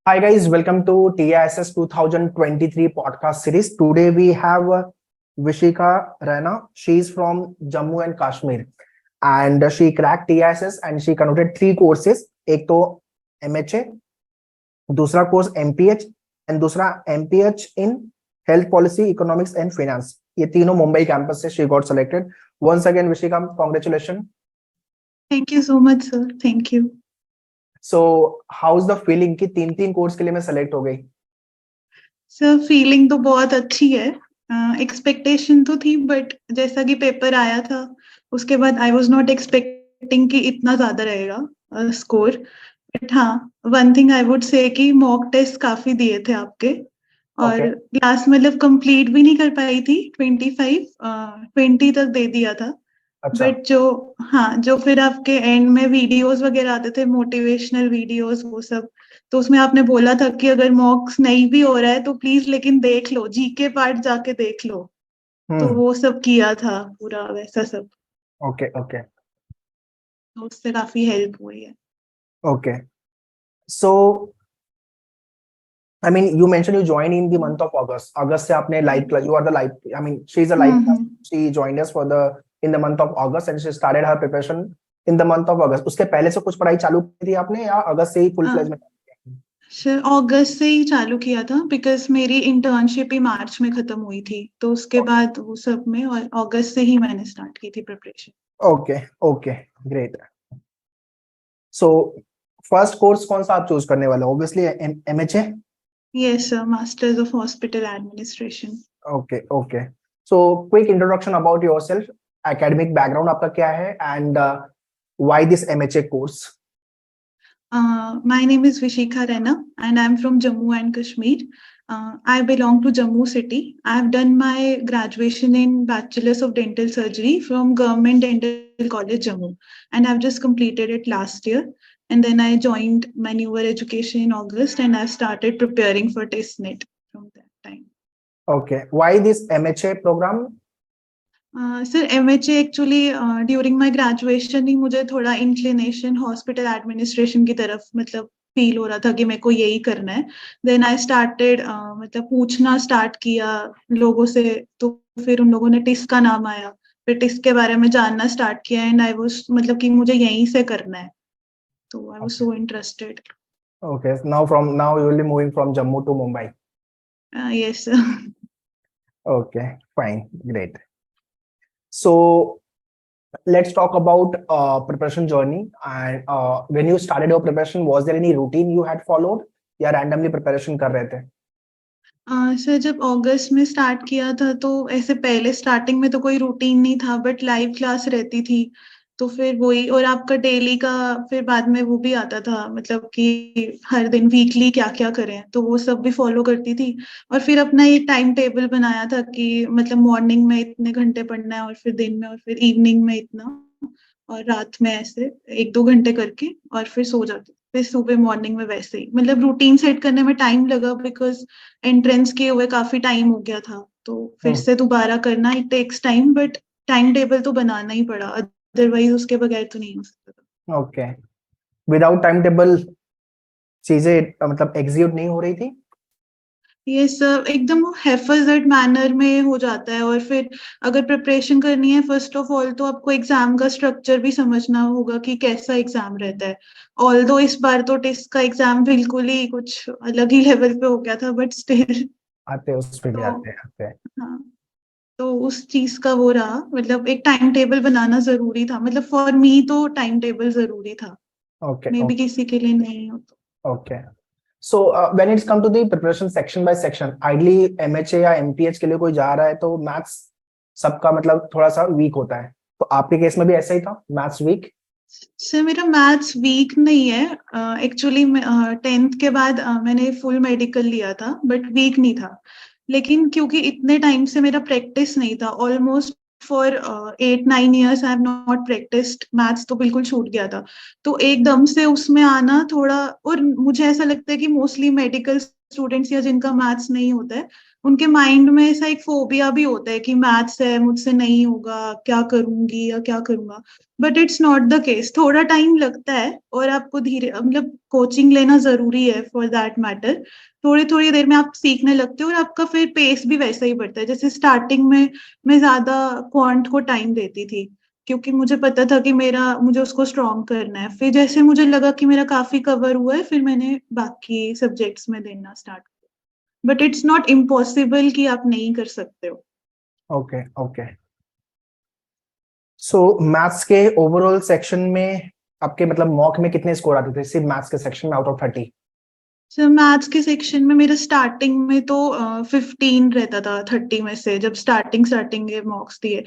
Hi guys, welcome to TISS 2023 podcast series. Today we have Vishika Rana. She is from Jammu and Kashmir and she cracked TISS and she conducted three courses. एक तो MHA, दूसरा course MPH and दूसरा MPH in Health Policy, Economics and Finance. ये तीनों Mumbai campus से she got selected. Once again, Vishika, congratulations. Thank you so much, sir. Thank you. So, how's the feeling कि तीन course के लिए मैं सेलेक्ट हो गई? सर फीलिंग तो बहुत अच्छी है. एक्सपेक्टेशन तो थी बट जैसा कि पेपर आया था उसके बाद आई वाज नॉट एक्सपेक्टिंग कि इतना ज्यादा रहेगा स्कोर. बट हाँ, वन थिंग आई वुड से कि मॉक टेस्ट काफी दिए थे आपके और क्लास मतलब कंप्लीट भी नहीं कर पाई थी. 20 तक दे दिया था. अच्छा. बट जो फिर आपके एंड में वीडियोस वगैरह आते थे, मोटिवेशनल वीडियोस, वो सब, तो उसमें आपने बोला था कि अगर मॉक्स नहीं भी हो रहा है तो प्लीज लेकिन देख लो, जीके पार्ट जाके देख लो. तो वो सब किया था पूरा वैसा सब. ओके. तो उससे काफी हेल्प हुई है. Okay. So, I mean, you mentioned you joined in the month of August. August से आपने live class. You are the live. I mean, she is a live class. She joined us in the month of August and she started her preparation in the month of August. उसके पहले से कुछ पढ़ाई चालू की थी आपने या अगस्त से ही full fledged में? सर अगस्त से ही चालू किया था बिकॉज मेरी इंटर्नशिप ही मार्च में खत्म हुई थी. तो उसके बाद वो सब में और अगस्त से ही मैंने स्टार्ट की थी preparation. Okay, great. So, first course कौन सा आप चूज करने वाले? Obviously MHA. Yes, sir. Masters of Hospital Administration. Okay. So, quick introduction about yourself. Academic background आपका क्या है and why this MHA course? My name is Vishika Rana and I'm from Jammu and Kashmir. I belong to Jammu city. I've done my graduation in Bachelor's of Dental Surgery from Government Dental College Jammu, and I've just completed it last year. And then I joined my newer education in August and I've started preparing for TestNet from that time. Okay. Why this MHA program? Sir MHA actually during my graduation ही मुझे थोड़ा inclination hospital administration की तरफ मतलब feel हो रहा था कि मेरे को यही करना है. देन आई स्टार्टेड मतलब पूछना स्टार्ट किया लोगों से, तो फिर उन लोगों ने टिस का नाम आया, फिर टिस के बारे में जानना स्टार्ट किया एंड आई वाज मतलब कि मुझे यहीं से करना है, तो I was so interested. Okay. Now you will be moving from Jammu to Mumbai. Yes. Okay, fine, great. So let's talk about preparation journey. And when you started your preparation, was there any routine you had followed या randomly preparation कर रहे थे? Sir जब अगस्त में start किया था तो ऐसे पहले स्टार्टिंग में तो कोई रूटीन नहीं था, बट लाइव क्लास रहती थी तो फिर वही, और आपका डेली का फिर बाद में वो भी आता था मतलब कि हर दिन वीकली क्या क्या करें, तो वो सब भी फॉलो करती थी. और फिर अपना एक टाइम टेबल बनाया था कि मतलब मॉर्निंग में इतने घंटे पढ़ना है और फिर दिन में और फिर इवनिंग में इतना और रात में ऐसे 1-2 घंटे करके और फिर सो जाते. फिर सुबह मॉर्निंग में वैसे ही मतलब रूटीन सेट करने में टाइम लगा बिकॉज एंट्रेंस किए हुए काफी टाइम हो गया था, तो फिर से दोबारा करना it takes time, but time table तो बनाना ही पड़ा, अदरवाइज उसके बगैर तो नहीं हो सकता. ओके. विदाउट टाइम टेबल चीजें मतलब एग्जीक्यूट नहीं हो रही थी? ये सब एकदम हेफाजत मैनर में हो जाता है. और फिर अगर प्रिपरेशन करनी है फर्स्ट ऑफ ऑल तो आपको एग्जाम का स्ट्रक्चर भी समझना होगा कि कैसा एग्जाम रहता है. ऑल्दो इस बार तो टेस्ट का एग्जाम बिल्कुल ही कुछ अलग ही लेवल पे हो गया था, बट स्टिल आते उस पे भी आते हैं. हाँ, तो उस चीज का वो रहा, मतलब एक टाइम टेबल बनाना जरूरी था, मतलब फॉर मी तो टाइम टेबल जरूरी था. मे बी किसी के लिए नहीं हो तो. Okay. So when it's come to the preparation section by section, ideally MHA या MPH के लिए कोई जा रहा है तो मैथ्स सबका मतलब थोड़ा सा वीक होता है, तो आपके केस में भी ऐसा ही था, मैथ्स वीक? सर मेरा मैथ्स वीक नहीं है एक्चुअली. 10th के बाद मैंने फुल मेडिकल लिया था बट वीक नहीं था. लेकिन क्योंकि इतने टाइम से मेरा प्रैक्टिस नहीं था, almost for 8-9 years I have not practised maths, तो बिल्कुल छूट गया था. तो एकदम से उसमें आना थोड़ा, और मुझे ऐसा लगता है कि मोस्टली मेडिकल स्टूडेंट्स या जिनका मैथ्स नहीं होता है उनके माइंड में ऐसा एक फोबिया भी होता है कि मैथ्स है, मुझसे नहीं होगा, क्या करूंगी या क्या करूंगा। But it's not the case. थोड़ा टाइम लगता है और आपको धीरे मतलब कोचिंग लेना जरूरी है फॉर दैट मैटर। थोड़ी थोड़ी देर में आप सीखने लगते हो और आपका फिर पेस भी वैसा ही बढ़ता है। जैसे स्टार्टिंग में मैं ज्यादा क्वांट को टाइम देती थी क्योंकि मुझे पता था कि मेरा मुझे उसको स्ट्रॉन्ग करना है। फिर जैसे मुझे लगा कि मेरा काफी कवर हुआ है, फिर मैंने बाकी सब्जेक्ट्स में देना start. But it's not impossible कि आप नहीं कर सकते हो। Okay okay. सो मैथ्स के ओवरऑल सेक्शन में आपके मतलब मॉक में कितने स्कोर आते थे सिर्फ मैथ्स के सेक्शन में आउट ऑफ 30? सर मैथ्स के सेक्शन में मेरा स्टार्टिंग में तो 15 रहता था 30 में से, जब स्टार्टिंग स्टार्टिंग के मॉक्स दिए।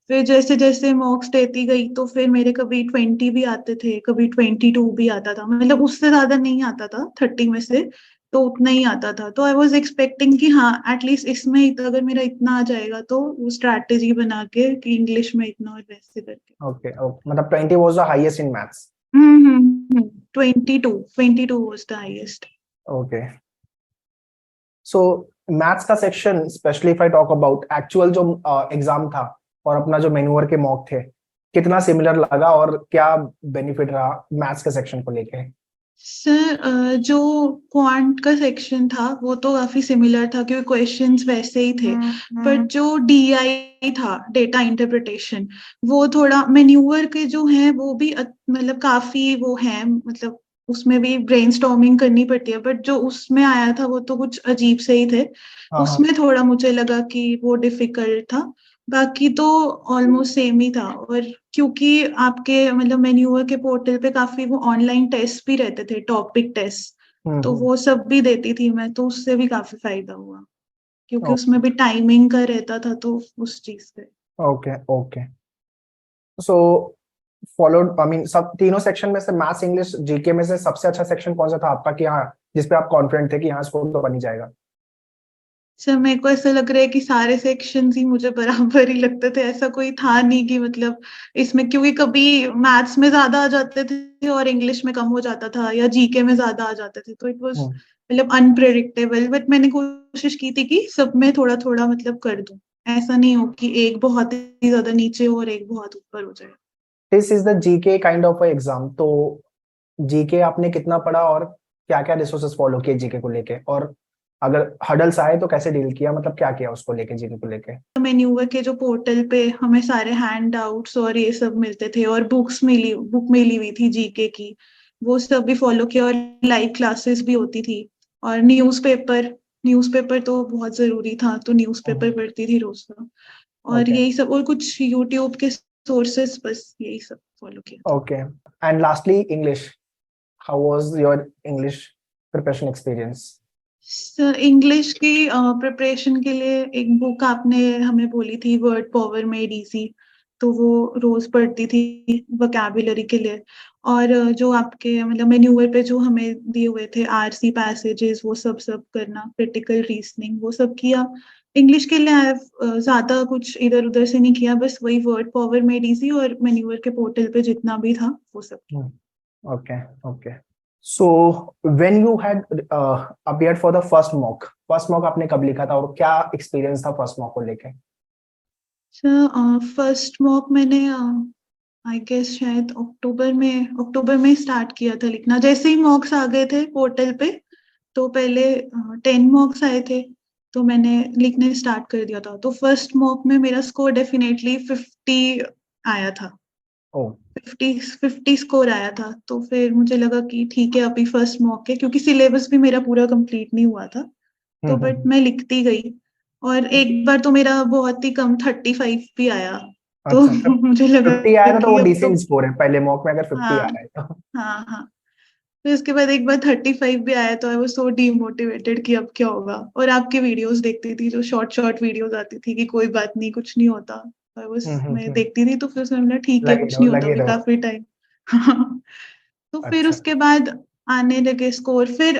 फिर जैसे जैसे मॉक्स देती गई तो फिर मेरे कभी 20 भी आते थे, कभी 22 भी आता था। मतलब उससे ज्यादा नहीं आता था 30 में से, तो उतना ही आता था। तो आई वॉज एक्सपेक्टिंग कि हाँ एटलीस्ट इसमें अगर मेरा इतना आ जाएगा तो वो स्ट्रैटेजी बना के कि इंग्लिश में इतना और वैसे करके। ओके ओके, मतलब 20 was the highest in maths? 22 was the highest. Okay. So maths का section, specially if I talk about actual जो एग्जाम था और अपना जो मेन्यूअर के मॉक थे, कितना सिमिलर लगा और क्या बेनिफिट रहा मैथ्स के सेक्शन को लेके? सर जो क्वांट का सेक्शन था वो तो काफी सिमिलर था क्योंकि क्वेश्चंस वैसे ही थे। बट जो डीआई था, डेटा इंटरप्रिटेशन, वो थोड़ा मेन्यूअर के जो हैं वो भी मतलब काफी वो है, मतलब उसमें भी ब्रेनस्टॉर्मिंग करनी पड़ती है। बट जो उसमें आया था वो तो कुछ अजीब से ही थे। हाँ हाँ। उसमें थोड़ा मुझे लगा कि वो डिफिकल्ट था। बाकी तो ऑलमोस्ट सेम ही था। और क्योंकि आपके मतलब मेन्यूअर के पोर्टल पे काफी वो ऑनलाइन टेस्ट भी रहते थे, टॉपिक टेस्ट, तो हम्म। वो सब भी देती थी मैं, तो उससे भी काफी फायदा हुआ क्योंकि उसमें भी टाइमिंग का रहता था, तो उस चीज से। Okay okay. So followed, I mean सब तीनों सेक्शन में से मैथ्स इंग्लिश जीके में से सबसे अच्छा सेक्शन कौन सा था आपका कि हाँ जिसपे आप कॉन्फिडेंट थे कि हाँ स्कोर तो बन ही जाएगा? सर मेरे को ऐसा लग रहा है कि सारे सेक्शंस ही मुझे बराबर ही लगते थे। ऐसा कोई था नहीं कि मतलब इसमें, क्योंकि कभी मैथ्स में ज्यादा आ जाते थे और इंग्लिश में कम हो जाता था, या जीके में ज्यादा आ जाते थे, तो इट वाज हम्म। मतलब अनप्रेडिक्टेबल। बट मैंने कोशिश की थी कि सब में थोड़ा थोड़ा मतलब कर दूं, ऐसा नहीं हो कि एक बहुत ही ज्यादा नीचे हो और एक बहुत ऊपर हो जाए। This is the GK kind of exam, तो जीके आपने कितना पढ़ा और क्या क्या रिसोर्सेज फॉलो किए जीके को लेके, और अगर हडल्स आए तो कैसे डील किया, मतलब क्या किया उसको लेके, जीके को लेके? मेन्यूवर के जो पोर्टल पे हमें सारे हैंड आउट्स और ये सब मिलते थे, और बुक मिली हुई थी जीके की, वो सब भी फॉलो किया। और लाइव क्लासेस भी होती थी। और न्यूज़पेपर तो बहुत जरूरी था, तो न्यूज़पेपर पढ़ती थी रोज का। और ओके यही सब, और कुछ यूट्यूब के सोर्सेस, बस यही सब फॉलो किया था। Okay. And lastly English, how was your English preparation experience? English की प्रिपरेशन के लिए एक बुक आपने हमें बोली थी, वर्ड पावर मेड इजी, तो वो रोज पढ़ती थी वोकैबुलरी के लिए। और जो आपके मतलब मेन्यूअर पे जो हमें दिए हुए थे आरसी पैसेजेस, वो सब सब करना, क्रिटिकल रीजनिंग, वो सब किया। इंग्लिश के लिए ज्यादा कुछ इधर उधर से नहीं किया, बस वही वर्ड पावर मेड इजी और मेन्यूअर के पोर्टल पे जितना भी था वो सब किया। Okay okay. So when you had appeared for the first mock आपने कब लिखा था और क्या एक्सपीरियंस था फर्स्ट मॉक को लेके? फर्स्ट मॉक मैंने आई गेस शायद अक्टूबर में स्टार्ट किया था लिखना। जैसे ही मॉक्स आ गए थे पोर्टल पे, तो पहले 10 मॉक्स आए थे, तो मैंने लिखने स्टार्ट कर दिया था। तो फर्स्ट मॉक में मेरा स्कोर डेफिनेटली 50 आया था। ओ। 50 स्कोर आया था। तो फिर मुझे लगा कि ठीक है, अभी फर्स्ट मॉक है, क्योंकि सिलेबस भी मेरा पूरा कंप्लीट नहीं हुआ था। तो बट हम्म। मैं लिखती गई। और एक बार तो मेरा बहुत ही कम 35 भी आया। तो अच्छा, मुझे लगा 50 आया था तो कि वो अब तो, डिसेंट स्कोर है, पहले मॉक में अगर 50 आ हाँ रहा है तो। हाँ हाँ। फिर उसके बाद एक बार 35 भी आया, तो आई वाज सो डीमोटिवेटेड कि अब क्या होगा। और आपकी वीडियोस देखती थी, जो शॉर्ट शॉर्ट वीडियोस आती थी कि कोई बात नहीं, कुछ नहीं होता। मैं हम्म। देखती थी, तो फिर उसमें बोला ठीक है, कुछ नहीं होता, लगे अभी रहो। काफी टाइम। तो फिर अच्छा। उसके बाद आने लगे स्कोर। फिर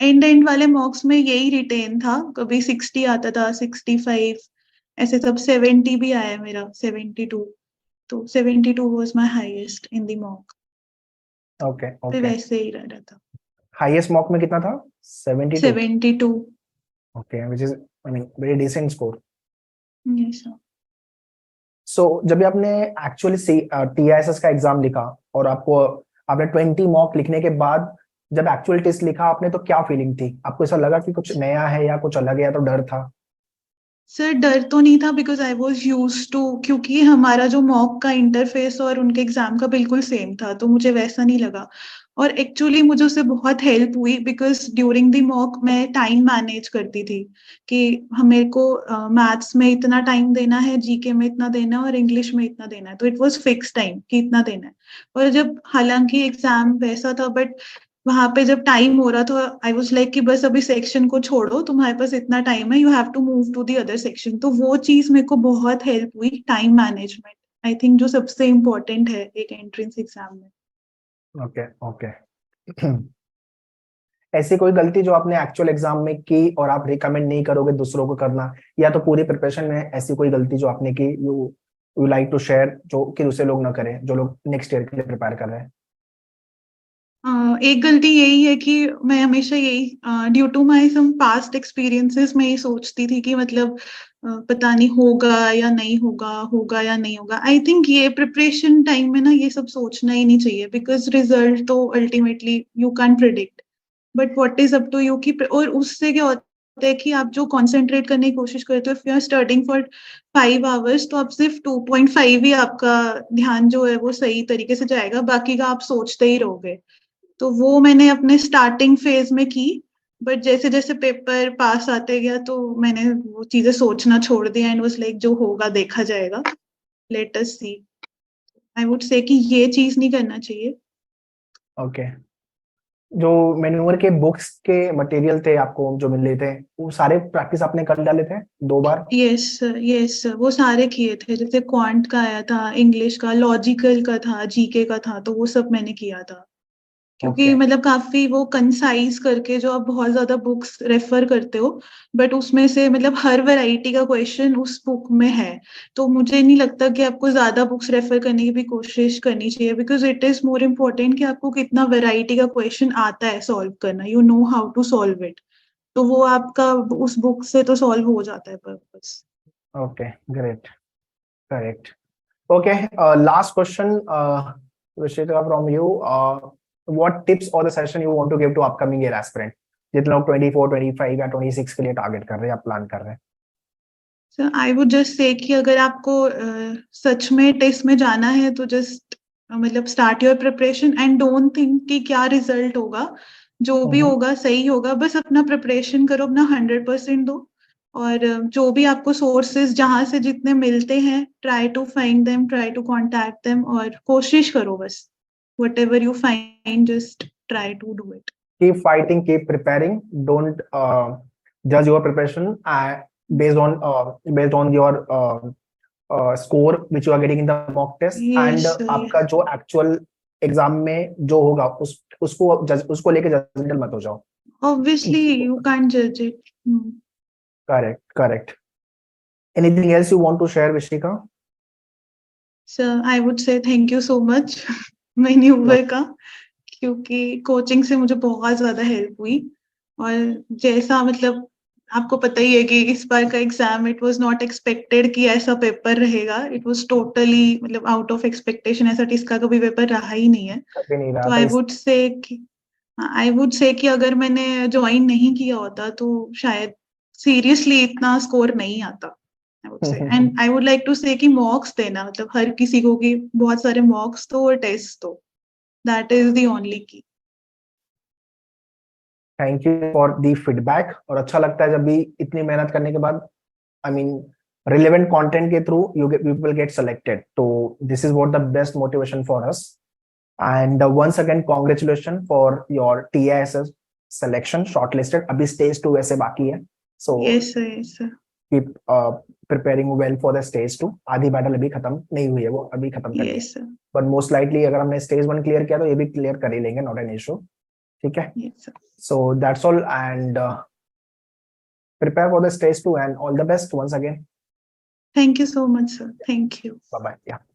एंड एंड वाले मॉक्स में यही रिटेन था, कभी 60 आता था, 65, ऐसे सब। 70 भी आया मेरा, 72। तो 72 was my highest in the mock. Okay फिर ओके। वैसे ही रह रहा था। हाईएस्ट मॉक में कितना था? 72? 72। Okay, which is I mean, very decent score. Yes, sir. So जब भी आपने एक्चुअली TISS का एग्जाम लिखा और आपने 20 मॉक लिखने के बाद जब एक्चुअल टेस्ट लिखा आपने, तो क्या फीलिंग थी? आपको ऐसा लगा कि कुछ नया है या कुछ अलग है, या तो डर था? सर डर तो नहीं था because I was used to, क्योंकि हमारा जो मॉक का इंटरफेस और उनके एग्जाम का बिल्कुल सेम था, तो मुझे वैसा नहीं लगा। और एक्चुअली मुझे उससे बहुत हेल्प हुई बिकॉज ड्यूरिंग द मॉक मैं टाइम मैनेज करती थी कि हमें को मैथ्स में इतना टाइम देना है, जीके में इतना देना है और इंग्लिश में इतना देना है, तो इट वॉज फिक्स टाइम कि इतना देना है। और जब हालांकि एग्जाम वैसा था बट वहां पे जब टाइम हो रहा था आई वाज लाइक कि बस अभी सेक्शन को छोड़ो, तुम्हारे पास इतना टाइम है, you have to move to the other section. तो वो चीज मेरे को बहुत हेल्प हुई, टाइम मैनेजमेंट आई थिंक जो सबसे इम्पोर्टेंट है एक एंट्रेंस एग्जाम में। Okay okay. ऐसी कोई गलती जो आपने एक्चुअल एग्जाम में की और आप रिकमेंड नहीं करोगे दूसरों को करना, या तो पूरी प्रिपरेशन में ऐसी कोई गलती जो आपने की, यू लाइक टू शेयर, जो कि दूसरे लोग ना करें, जो लोग नेक्स्ट ईयर के लिए प्रिपेयर कर रहे हैं? एक गलती यही है कि मैं हमेशा यही due to my some past experiences मैं ये सोचती थी कि मतलब पता नहीं होगा या नहीं होगा, होगा या नहीं होगा। आई थिंक ये प्रिपरेशन टाइम में ना ये सब सोचना ही नहीं चाहिए बिकॉज रिजल्ट तो ultimately you can predict, but what is up to you की। और उससे क्या होता है कि आप जो कंसंट्रेट करने की कोशिश करते हो, if you are studying for 5 hours तो आप सिर्फ 2.5 ही आपका ध्यान जो है वो सही तरीके से जाएगा, बाकी का आप सोचते ही रहोगे। तो वो मैंने अपने स्टार्टिंग फेज में की, बट जैसे जैसे पेपर पास आते गया तो मैंने वो चीजें सोचना छोड़ दिया एंड वाज लाइक जो होगा देखा जाएगा, let us C. I would से कि ये चीज नहीं करना चाहिए। ओके। जो मैन्यूअर के बुक्स के मटेरियल थे आपको जो मिल रहे थे, वो सारे प्रैक्टिस आपने कर डाले थे 2 बार? यस सर, यस सर, वो सारे किए थे। जैसे क्वांट का आया था, इंग्लिश का, लॉजिकल का था, जीके का था, तो वो सब मैंने किया था। क्योंकि ओके। मतलब काफी वो कंसाइज करके जो आप बहुत ज्यादा बुक्स रेफर करते हो, बट उसमें से मतलब हर वैरायटी का क्वेश्चन उस बुक में है। तो मुझे नहीं लगता कि आपको ज्यादा बुक्स रेफर करने की भी कोशिश करनी चाहिए because it is more important कि आपको कितना वैरायटी का क्वेश्चन आता है सॉल्व करना, you know how to solve it. तो वो आपका उस बुक से तो सॉल्व हो जाता है purpose. Okay, great, correct. Okay, last question, Rishika, from you. What tips or the session you want to give to upcoming year aspirant, जितने लोग 24, 25 या 26 के लिए टारगेट कर रहे हैं या प्लान कर रहे हैं? Sir I would just say कि अगर आपको सच में टेस्ट में जाना है तो जस्ट मतलब start your preparation and don't think कि क्या रिजल्ट होगा। जो भी होगा सही होगा, बस अपना प्रिपरेशन करो, अपना 100% दो। और जो भी आपको सोर्सेज जहां से जितने मिलते हैं, try to find them, try to contact them और कोशिश करो बस। Whatever you find just try to do it. Keep fighting, keep preparing. Don't judge your preparation based on your score which you are getting in the mock test, and yes आपका yes, जो actual exam में जो होगा उसको लेके judgemental मत हो जाओ। ऑब्वियसली यू कैन जज it. Correct correct. Anything else you want to share, Vishika? Sir I would say thank you so much मैन्यूवर का, क्योंकि कोचिंग से मुझे बहुत ज्यादा हेल्प हुई। और जैसा मतलब आपको पता ही है कि इस बार का exam it was not expected कि ऐसा पेपर रहेगा, इट वाज टोटली मतलब आउट ऑफ एक्सपेक्टेशन, ऐसा इसका कभी पेपर रहा ही नहीं है। कभी नहीं रहा तो था आई इस। वुड से कि अगर मैंने ज्वाइन नहीं किया होता तो शायद सीरियसली इतना स्कोर नहीं आता। I would say and I would like to say कि मॉक्स देना, मतलब हर किसी को कि बहुत सारे मॉक्स दो और टेस्ट दो, दैट इज द ओनली की। Thank you for the feedback. और अच्छा लगता है जब भी इतनी मेहनत करने के बाद, आई मीन, रिलेवेंट कंटेंट के through you will get selected, तो this is what the best motivation for us. And once again congratulations for your TISS selection shortlisted. अभी stage 2 वैसे बाकी है, so yes sir, yes sir, keep preparing well for the stage 2. आधी battle अभी खत्म नहीं हुई है, वो अभी खत्म करनी है, yes sir, but most likely अगर हमने स्टेज 1 क्लियर किया तो ये भी क्लियर कर ही लेंगे, नॉट एन इशू। ठीक है, yes sir. so that's all, and prepare for the stage 2 and all the best once again. Thank you so much sir, thank you. Bye bye, yeah.